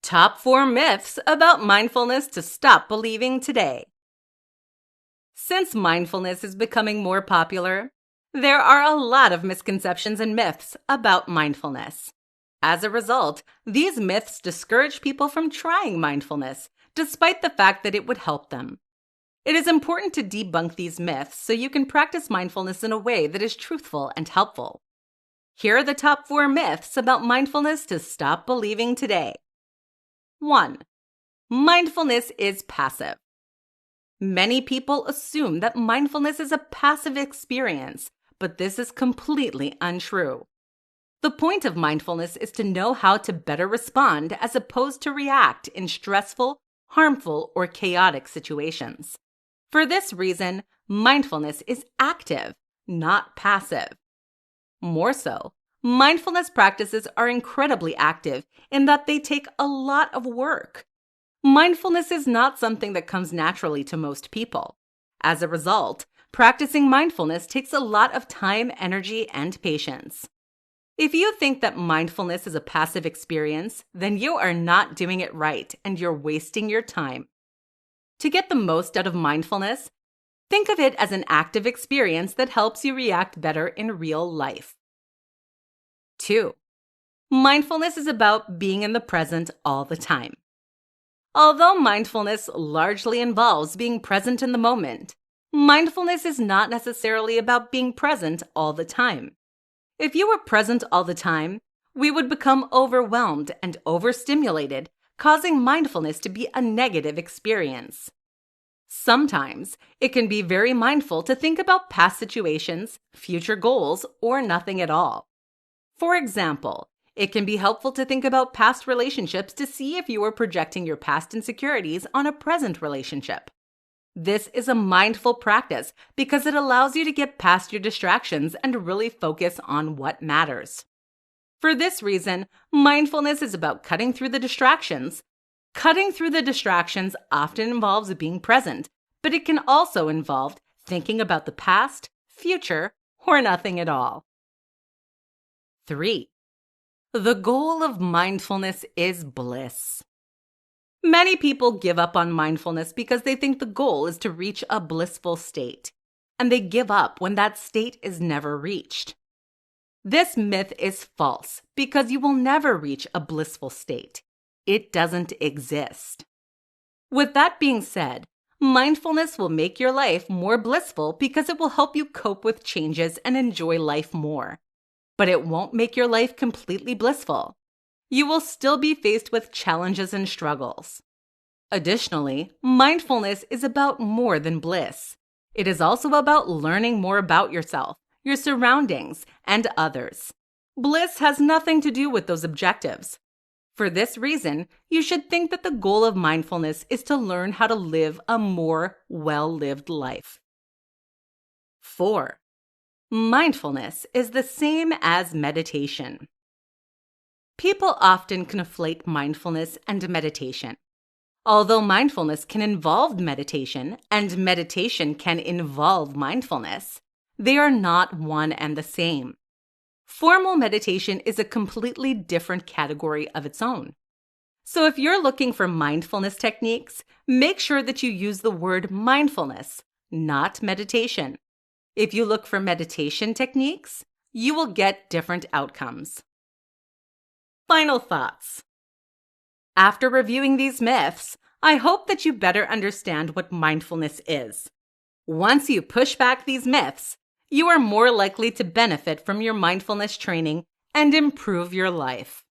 Top 4 myths about mindfulness to stop believing today. Since mindfulness is becoming more popular, there are a lot of misconceptions and myths about mindfulness. As a result, these myths discourage people from trying mindfulness, despite the fact that it would help them. It is important to debunk these myths so you can practice mindfulness in a way that is truthful and helpful. Here are the top 4 myths about mindfulness to stop believing today. 1. Mindfulness is passive. Many people assume that mindfulness is a passive experience, but this is completely untrue. The point of mindfulness is to know how to better respond as opposed to react in stressful, harmful, or chaotic situations. For this reason, mindfulness is active, not passive. More so, mindfulness practices are incredibly active in that they take a lot of work. Mindfulness is not something that comes naturally to most people. As a result, practicing mindfulness takes a lot of time, energy, and patience. If you think that mindfulness is a passive experience, then you are not doing it right and you're wasting your time. To get the most out of mindfulness, think of it as an active experience that helps you react better in real life. 2. Mindfulness is about being in the present all the time. Although mindfulness largely involves being present in the moment, mindfulness is not necessarily about being present all the time. If you were present all the time, we would become overwhelmed and overstimulated, causing mindfulness to be a negative experience. Sometimes, it can be very mindful to think about past situations, future goals, or nothing at all. For example, it can be helpful to think about past relationships to see if you are projecting your past insecurities on a present relationship. This is a mindful practice because it allows you to get past your distractions and really focus on what matters. For this reason, mindfulness is about cutting through the distractions. Cutting through the distractions often involves being present, but it can also involve thinking about the past, future, or nothing at all. 3. The goal of mindfulness is bliss. Many people give up on mindfulness because they think the goal is to reach a blissful state, and they give up when that state is never reached. This myth is false because you will never reach a blissful state. It doesn't exist. With that being said, mindfulness will make your life more blissful because it will help you cope with changes and enjoy life more. But it won't make your life completely blissful. You will still be faced with challenges and struggles. Additionally, mindfulness is about more than bliss. It is also about learning more about yourself, your surroundings, and others. Bliss has nothing to do with those objectives. For this reason, you should think that the goal of mindfulness is to learn how to live a more well-lived life. 4. Mindfulness is the same as meditation. People often conflate mindfulness and meditation. Although mindfulness can involve meditation and meditation can involve mindfulness, they are not one and the same. Formal meditation is a completely different category of its own. So if you're looking for mindfulness techniques, make sure that you use the word mindfulness, not meditation. If you look for meditation techniques, you will get different outcomes. Final thoughts. After reviewing these myths, I hope that you better understand what mindfulness is. Once you push back these myths, you are more likely to benefit from your mindfulness training and improve your life.